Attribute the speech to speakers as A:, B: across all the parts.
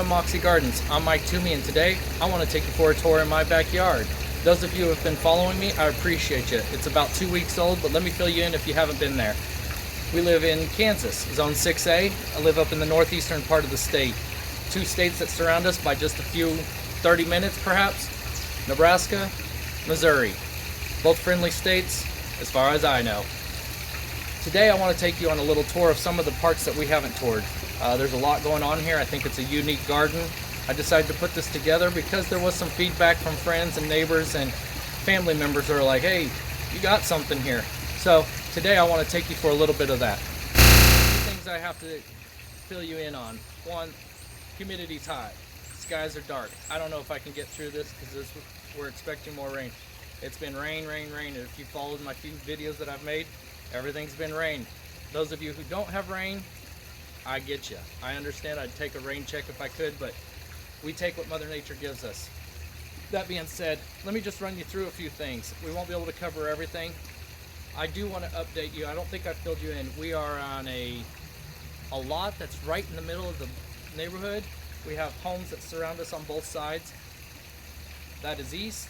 A: Moxie Gardens. I'm Mike Toomey, and today I want to take you for a tour in my backyard. Those of you who have been following me, I appreciate you. It's about 2 weeks old, but let me fill you in if you haven't been there. We live in Kansas, Zone 6A. I live up in the northeastern part of the state. 2 states that surround us by just a few 30 minutes perhaps. Nebraska, Missouri. Both friendly states, as far as I know. Today I want to take you on a little tour of some of the parts that we haven't toured. There's a lot going on here. I think it's a unique garden. I decided to put this together because there was some feedback from friends and neighbors and family members who are like, hey, you got something here. So today I want to take you for a little bit of that. 2 things I have to fill you in on. 1, humidity's high. Skies are dark. I don't know if I can get through this because we're expecting more rain. It's been rain, rain, rain. And if you followed my few videos that I've made, everything's been rain. Those of you who don't have rain, I get you. I understand. I'd take a rain check if I could, but we take what Mother Nature gives us. That being said, let me just run you through a few things. We won't be able to cover everything. I do want to update you. I don't think I filled you in. We are on a lot that's right in the middle of the neighborhood. We have homes that surround us on both sides. That is east,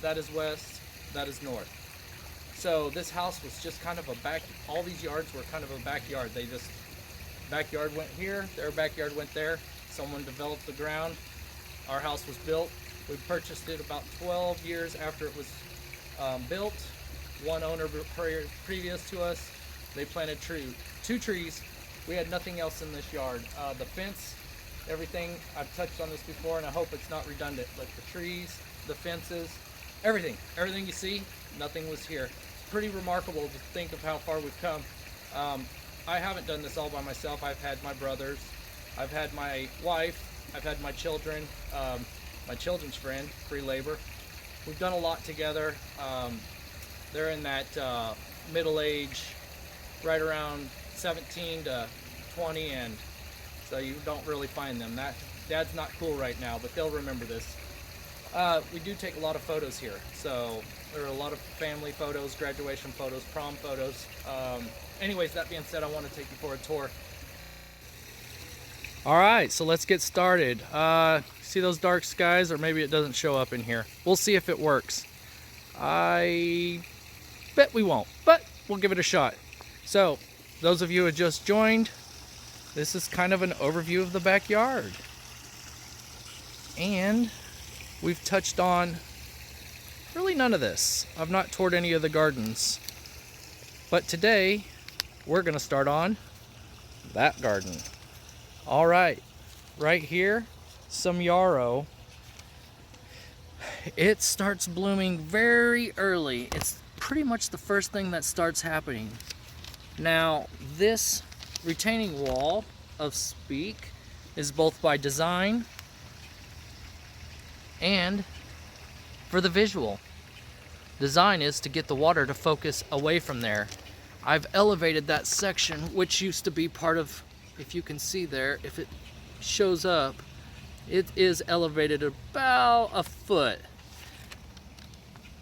A: that is west, that is north. So this house was just kind of a all these yards were kind of a backyard. Backyard went here, their backyard went there. Someone developed the ground. Our house was built. We purchased it about 12 years after it was built. One owner previous to us, they planted 2 trees. We had nothing else in this yard. The fence, everything, I've touched on this before and I hope it's not redundant, but the trees, the fences, everything you see, nothing was here. It's pretty remarkable to think of how far we've come. I haven't done this all by myself. I've had my brothers, I've had my wife, I've had my children, my children's friend, free labor. We've done a lot together. They're in that middle age, right around 17 to 20, and so you don't really find them. Dad's not cool right now, but they'll remember this. We do take a lot of photos here, so there are a lot of family photos, graduation photos, prom photos. Anyways, that being said, I want to take you for a tour. All right, so let's get started. See those dark skies, or maybe it doesn't show up in here. We'll see if it works. I bet we won't, but we'll give it a shot. So, those of you who have just joined, this is kind of an overview of the backyard. And we've touched on really none of this. I've not toured any of the gardens. But today, we're going to start on that garden. All right here, some yarrow. It starts blooming very early. It's pretty much the first thing that starts happening. Now, this retaining wall of speak is both by design and for the visual. Design is to get the water to focus away from there. I've elevated that section, which used to be part of, if you can see there, if it shows up, it is elevated about a foot.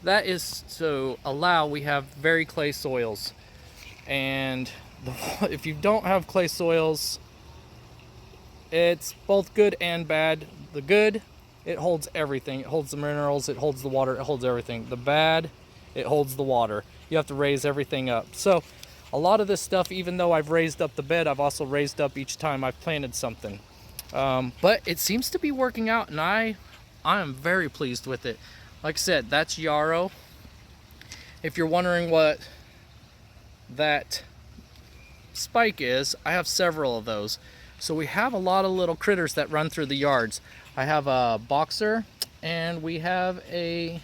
A: That is to allow, we have very clay soils. And if you don't have clay soils, it's both good and bad. The good, it holds everything. It holds the minerals, it holds the water, it holds everything. The bad, it holds the water. You have to raise everything up. So a lot of this stuff, even though I've raised up the bed, I've also raised up each time I've planted something. But it seems to be working out, and I am very pleased with it. Like I said, that's yarrow. If you're wondering what that spike is, I have several of those. So we have a lot of little critters that run through the yards. I have a boxer, and we have a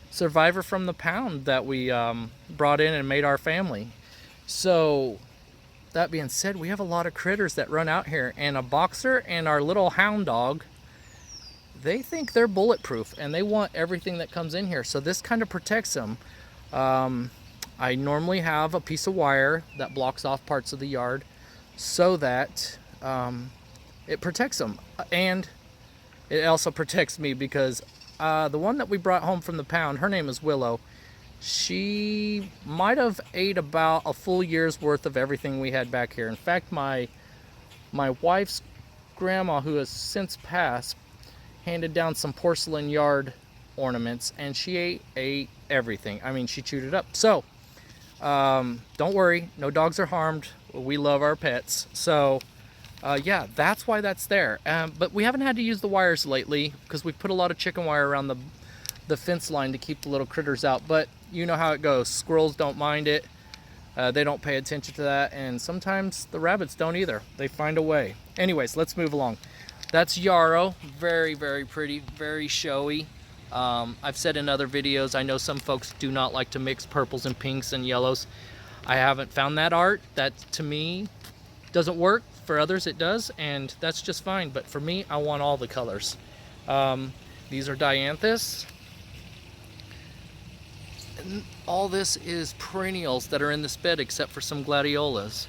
A: survivor from the pound that we brought in and made our family. So that being said, we have a lot of critters that run out here, and a boxer and our little hound dog, they think they're bulletproof and they want everything that comes in here. So this kind of protects them. I normally have a piece of wire that blocks off parts of the yard so that it protects them, and it also protects me because the one that we brought home from the pound, her name is Willow. She might have ate about a full year's worth of everything we had back here. In fact, my wife's grandma, who has since passed, handed down some porcelain yard ornaments, and she ate everything. I mean, she chewed it up. So don't worry, no dogs are harmed. We love our pets. So yeah, that's why that's there. But we haven't had to use the wires lately because we put a lot of chicken wire around the fence line to keep the little critters out. But you know how it goes. Squirrels don't mind it. They don't pay attention to that, and sometimes the rabbits don't either. They find a way. Anyways, let's move along. That's yarrow. Very, very pretty, very showy. I've said in other videos, I know some folks do not like to mix purples and pinks and yellows. I haven't found that art. That, to me, doesn't work. For others, it does, and that's just fine. But for me, I want all the colors. These are dianthus. And all this is perennials that are in this bed, except for some gladiolas.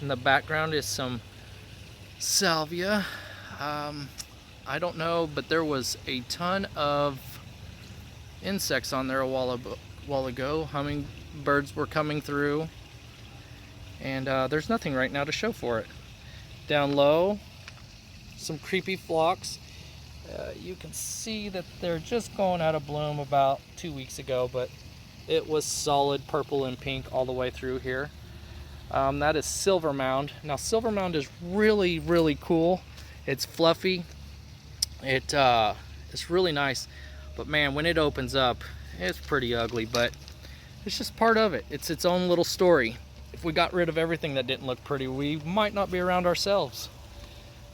A: In the background is some salvia. I don't know, but there was a ton of insects on there a while ago. Hummingbirds were coming through, and there's nothing right now to show for it. Down low, some creepy phlox. You can see that they're just going out of bloom about 2 weeks ago, but it was solid purple and pink all the way through here. That is silver mound. Now silver mound is really, really cool. It's fluffy. It's really nice, but man, when it opens up, it's pretty ugly, but it's just part of it. It's its own little story. If we got rid of everything that didn't look pretty, we might not be around ourselves.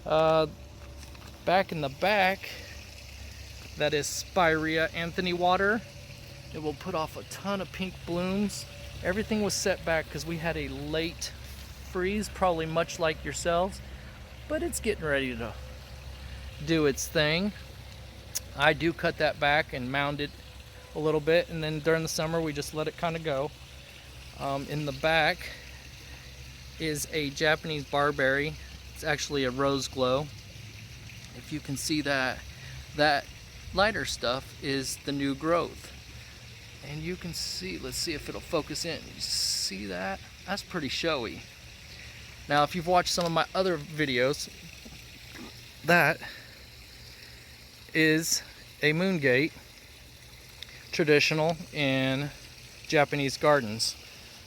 A: Back in the back, that is Spirea Anthony water. It will put off a ton of pink blooms. Everything was set back because we had a late freeze, probably much like yourselves, but it's getting ready to do its thing. I do cut that back and mound it a little bit, and then during the summer we just let it kind of go. In the back is a Japanese barberry. It's actually a rose glow. If you can see that lighter stuff is the new growth. And you can see, let's see if it'll focus in. You see that? That's pretty showy. Now, if you've watched some of my other videos, that is a moongate, traditional in Japanese gardens.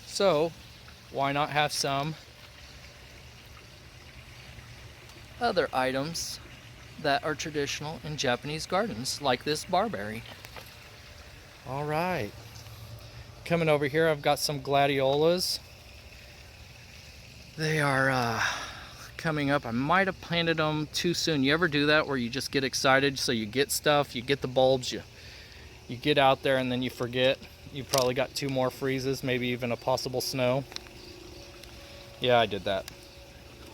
A: So why not have some other items that are traditional in Japanese gardens, like this barberry. All right, coming over here, I've got some gladiolas. They are coming up. I might have planted them too soon. You ever do that where you just get excited, so you get stuff, you get the bulbs, you get out there and then you forget? You probably got 2 more freezes, maybe even a possible snow. Yeah, I did that.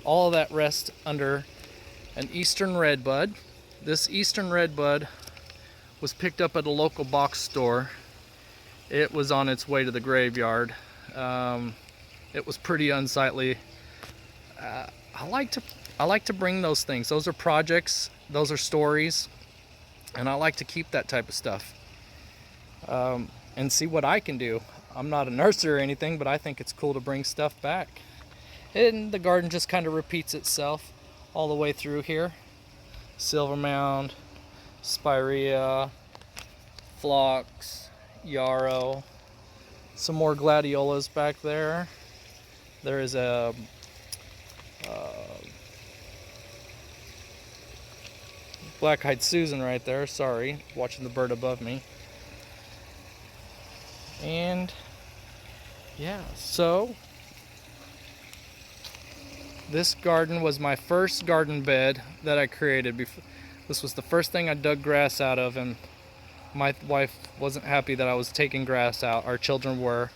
A: All of that rests under an eastern redbud. This eastern redbud was picked up at a local box store. It was on its way to the graveyard. It was pretty unsightly. I like to bring those things. Those are projects, those are stories, and I like to keep that type of stuff and see what I can do. I'm not a nursery or anything, but I think it's cool to bring stuff back. And the garden just kind of repeats itself all the way through here. Silver mound, spirea, phlox, yarrow, some more gladiolas back there. There is a black-eyed Susan right there. Sorry, watching the bird above me. And yeah, so this garden was my first garden bed that I created. This was the first thing I dug grass out of, and my wife wasn't happy that I was taking grass out. Our children were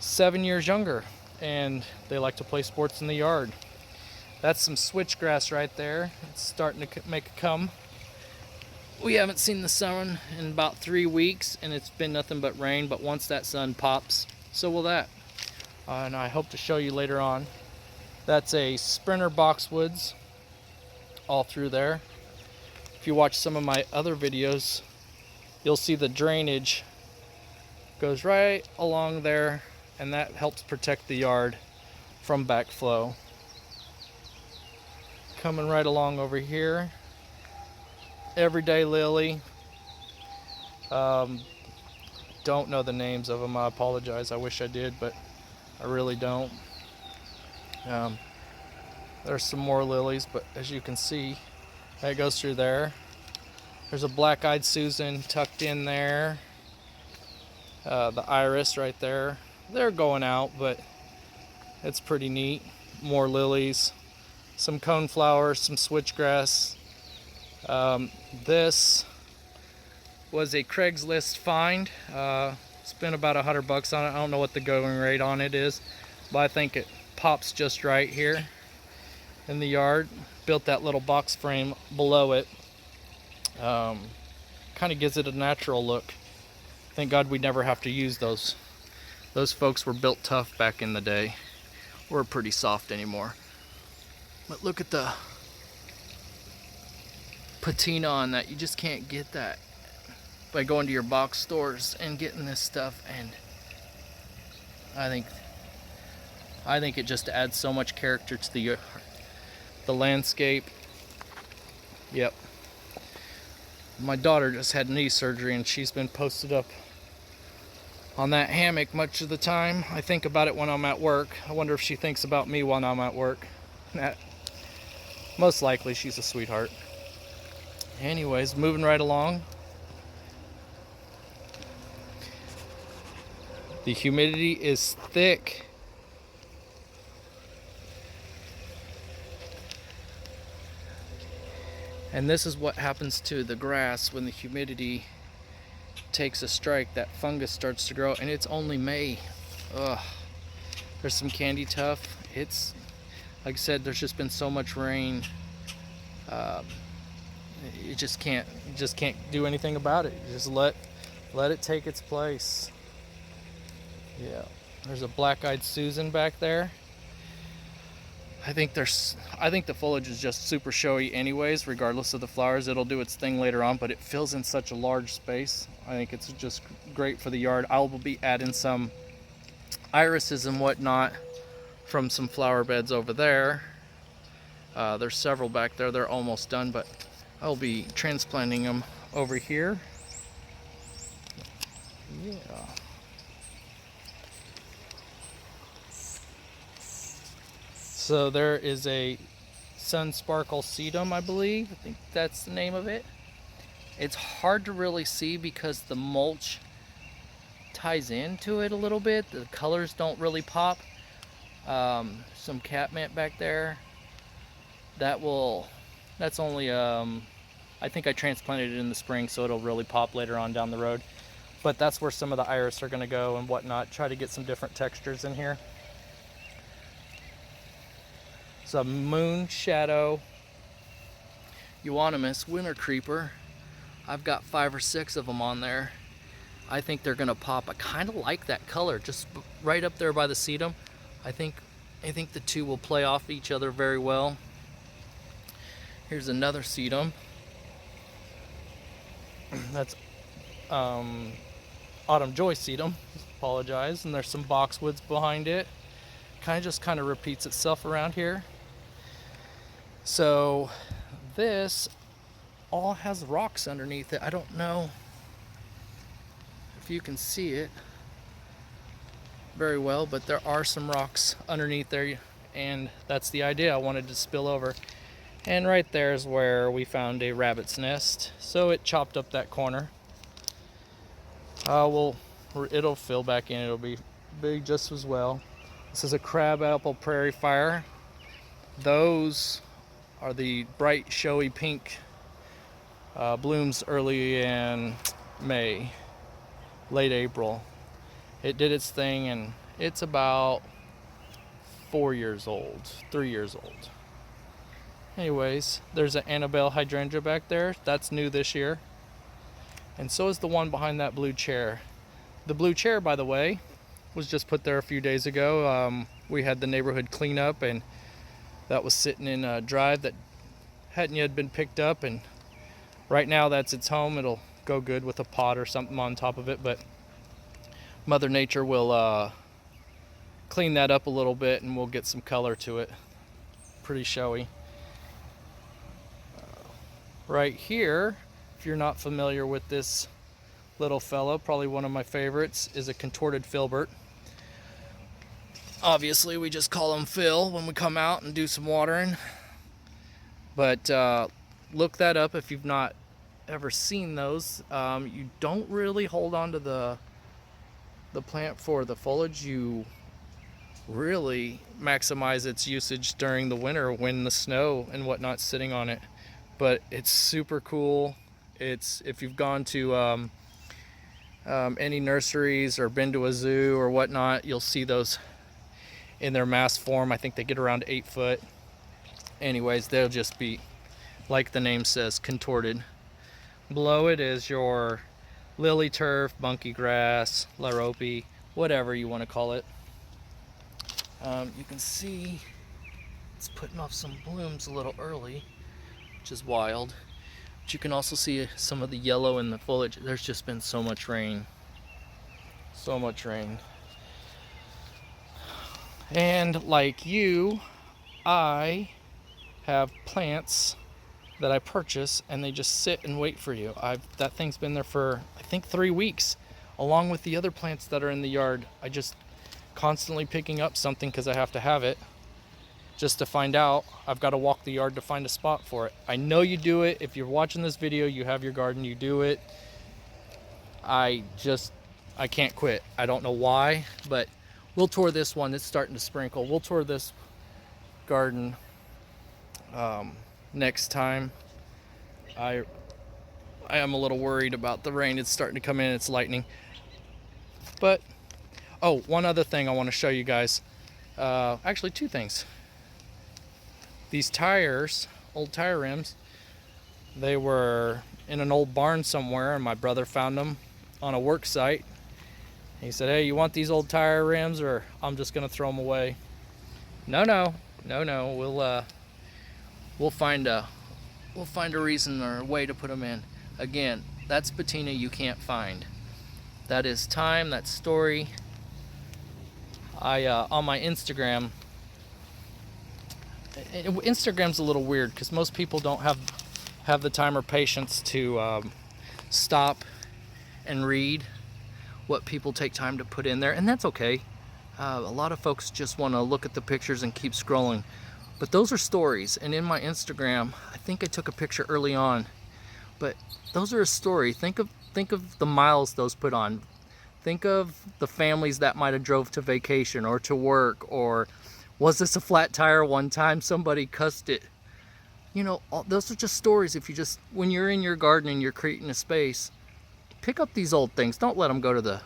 A: 7 years younger, and they like to play sports in the yard. That's some switchgrass right there. It's starting to make a come. We haven't seen the sun in about 3 weeks, and it's been nothing but rain, but once that sun pops, so will that. And I hope to show you later on. That's a sprinter boxwoods all through there. If you watch some of my other videos, you'll see the drainage goes right along there, and that helps protect the yard from backflow. Coming right along over here. Everyday lily. Don't know the names of them. I apologize. I wish I did, but I really don't. There's some more lilies, but as you can see, that goes through there. There's a black-eyed Susan tucked in there. The iris right there. They're going out, but it's pretty neat. More lilies, some coneflowers, some switchgrass. This was a Craigslist find. Spent about $100 on it. I don't know what the going rate on it is, but I think it pops just right here in the yard. Built that little box frame below it. Kind of gives it a natural look. Thank God we never have to use those. Those folks were built tough back in the day. We're pretty soft anymore. But look at the patina on that. You just can't get that by going to your box stores and getting this stuff. And I think it just adds so much character to the landscape. Yep. My daughter just had knee surgery and she's been posted up on that hammock much of the time. I think about it when I'm at work. I wonder if she thinks about me when I'm at work. Most likely she's a sweetheart. Anyways, moving right along. The humidity is thick. And this is what happens to the grass when the humidity takes a strike. That fungus starts to grow, and it's only May. Ugh. There's some candy tuft. It's, like I said, there's just been so much rain. You just can't do anything about it. You just let it take its place. Yeah. There's a black-eyed Susan back there. I think the foliage is just super showy anyways, regardless of the flowers. It'll do its thing later on, but it fills in such a large space. I think it's just great for the yard. I will be adding some irises and whatnot from some flower beds over there. There's several back there. They're almost done, but I'll be transplanting them over here. Yeah. So there is a Sun Sparkle sedum, I believe. I think that's the name of it. It's hard to really see because the mulch ties into it a little bit. The colors don't really pop. Some catmint back there. That's only, I think I transplanted it in the spring, so it'll really pop later on down the road. But that's where some of the iris are gonna go and whatnot. Try to get some different textures in here. Some moon shadow euonymus winter creeper. I've got 5 or 6 of them on there. I think they're gonna pop. I kind of like that color, just right up there by the sedum. I think the two will play off each other very well. Here's another sedum. That's Autumn Joy sedum. Apologize. And there's some boxwoods behind it. Kind of repeats itself around here. So this all has rocks underneath it. I don't know if you can see it very well, but there are some rocks underneath there, and that's the idea. I wanted to spill over. And right there is where we found a rabbit's nest, so it chopped up that corner. It'll fill back in. It'll be big just as well. This is a crabapple prairie fire. Those are the bright, showy pink blooms early in May, late April. It did its thing, and it's about 4 years old, 3 years old. Anyways, there's an Annabelle hydrangea back there. That's new this year. And so is the one behind that blue chair. The blue chair, by the way, was just put there a few days ago. We had the neighborhood cleanup, and that was sitting in a drive that hadn't yet been picked up, and right now that's its home. It'll go good with a pot or something on top of it, but Mother Nature will clean that up a little bit and we'll get some color to it. Pretty showy. Right here, if you're not familiar with this little fellow, probably one of my favorites, is a contorted filbert. Obviously, we just call him Phil when we come out and do some watering. But look that up if you've not ever seen those. You don't really hold on to the plant for the foliage. You really maximize its usage during the winter when the snow and whatnot's sitting on it. But it's super cool. It's, if you've gone to any nurseries or been to a zoo or whatnot, you'll see those in their mass form. I think they get around 8 foot. Anyways, they'll just be, like the name says, contorted. Below it is your lily turf, monkey grass, larope, whatever you want to call it. You can see it's putting off some blooms a little early, which is wild. But you can also see some of the yellow in the foliage. There's just been so much rain. So much rain. And like you, I have plants that I purchase and they just sit and wait for you. That thing's been there for, I think, 3 weeks, along with the other plants that are in the yard. I just constantly picking up something because I have to have it. Just to find out, I've got to walk the yard to find a spot for it. I know you do it. If you're watching this video, you have your garden, you do it. I can't quit. I don't know why, but we'll tour this one. It's starting to sprinkle. We'll tour this garden next time. I am a little worried about the rain. It's starting to come in. It's lightning. But, oh, one other thing I want to show you guys. Actually, 2 things. These tires, old tire rims, they were in an old barn somewhere, and my brother found them on a work site. He said, "Hey, you want these old tire rims, or I'm just gonna throw them away?" No. We'll find a reason or a way to put them in. Again, that's patina you can't find. That is time. That's story. On my Instagram. Instagram's a little weird because most people don't have the time or patience to stop and read what people take time to put in there, and that's okay. A lot of folks just want to look at the pictures and keep scrolling, but those are stories. And in my Instagram, I think I took a picture early on, but those are a story. Think of the miles those put on. Think of the families that might have drove to vacation or to work, or was this a flat tire one time somebody cussed it? You know, those are just stories. If you just, when you're in your garden and you're creating a space, pick up these old things. Don't let them go to the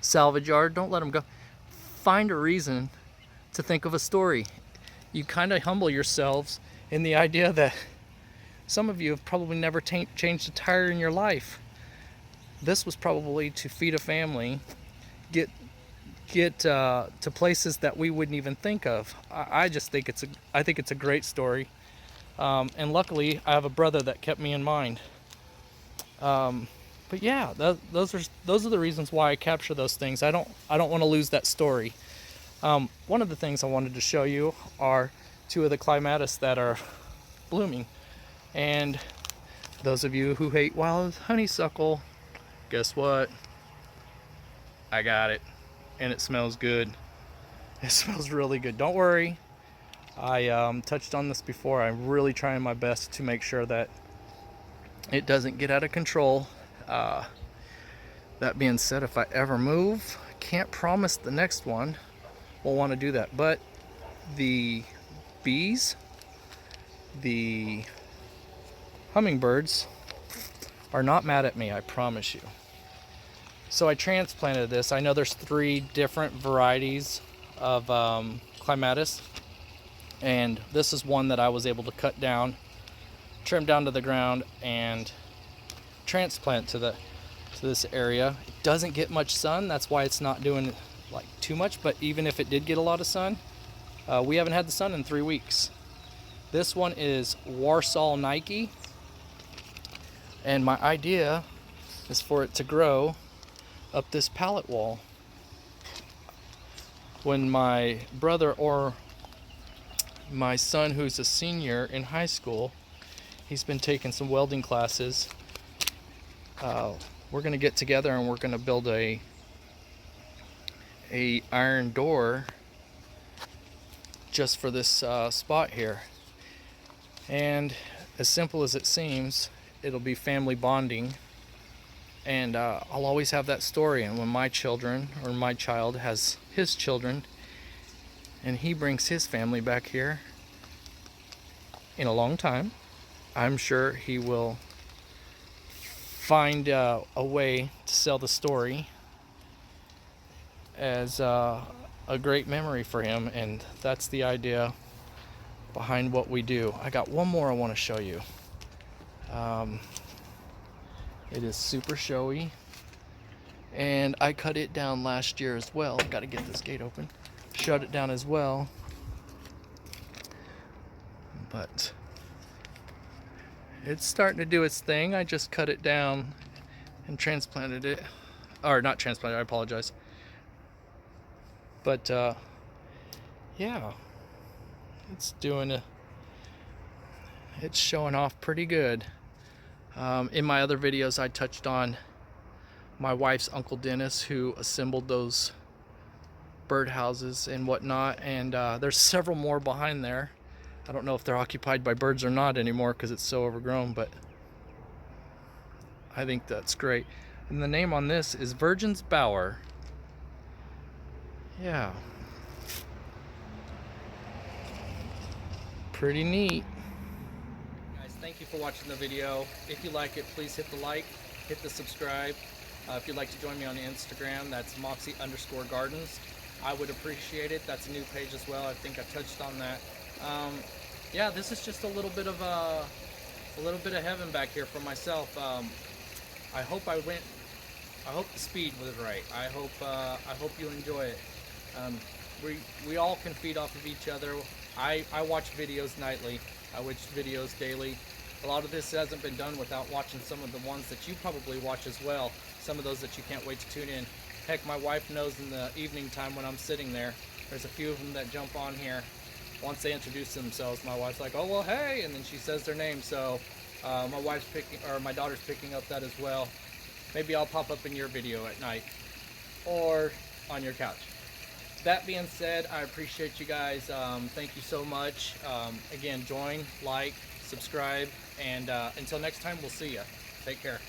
A: salvage yard. Don't let them go. Find a reason to think of a story. You kind of humble yourselves in the idea that some of you have probably never changed a tire in your life. This was probably to feed a family, get to places that we wouldn't even think of. I just think I think it's a great story, and luckily I have a brother that kept me in mind. But yeah, those are the reasons why I capture those things. I don't want to lose that story. One of the things I wanted to show you are 2 of the Clematis that are blooming, and those of you who hate wild honeysuckle, guess what? I got it. And it smells good. It smells really good. Don't worry. I touched on this before. I'm really trying my best to make sure that it doesn't get out of control. That being said, if I ever move, I can't promise the next one will want to do that. But the bees, the hummingbirds are not mad at me, I promise you. So I transplanted this. I know there's 3 different varieties of Clematis, and this is one that I was able to cut down, trim down to the ground, and transplant to this area. It doesn't get much sun, that's why it's not doing like too much. But even if it did get a lot of sun, we haven't had the sun in 3 weeks. This one is Warsaw Nike, and my idea is for it to grow up this pallet wall. When my brother, or my son who's a senior in high school, He's been taking some welding classes. We're gonna get together and we're gonna build a iron door just for this spot here. And as simple as it seems, it'll be family bonding. And I'll always have that story. And when my children, or my child has his children, and he brings his family back here in a long time, I'm sure he will find a way to sell the story as a great memory for him. And that's the idea behind what we do. I got one more I want to show you. It is super showy, and I cut it down last year as well. Got to get this gate open. Shut it down as well, but it's starting to do its thing. I just cut it down and transplanted it, or not transplanted, I apologize. But yeah, it's showing off pretty good. In my other videos, I touched on my wife's Uncle Dennis, who assembled those birdhouses and whatnot, and there's several more behind there. I don't know if they're occupied by birds or not anymore because it's so overgrown, but I think that's great. And the name on this is Virgin's Bower. Yeah. Pretty neat. Thank you for watching the video. If you like it, please hit the like, hit the subscribe. If you'd like to join me on Instagram, that's Moxie_Gardens. I would appreciate it. That's a new page as well. I think I touched on that. Yeah, this is just a little bit of heaven back here for myself. I hope the speed was right. I hope you enjoy it. We all can feed off of each other. I watch videos nightly. I watch videos daily. A lot of this hasn't been done without watching some of the ones that you probably watch as well. Some of those that you can't wait to tune in. Heck, my wife knows in the evening time when I'm sitting there, there's a few of them that jump on here. Once they introduce themselves, my wife's like, oh, well, hey, and then she says their name. So my daughter's picking up that as well. Maybe I'll pop up in your video at night or on your couch. That being said, I appreciate you guys. Thank you so much. Again, join, like, subscribe, and until next time, we'll see ya. Take care.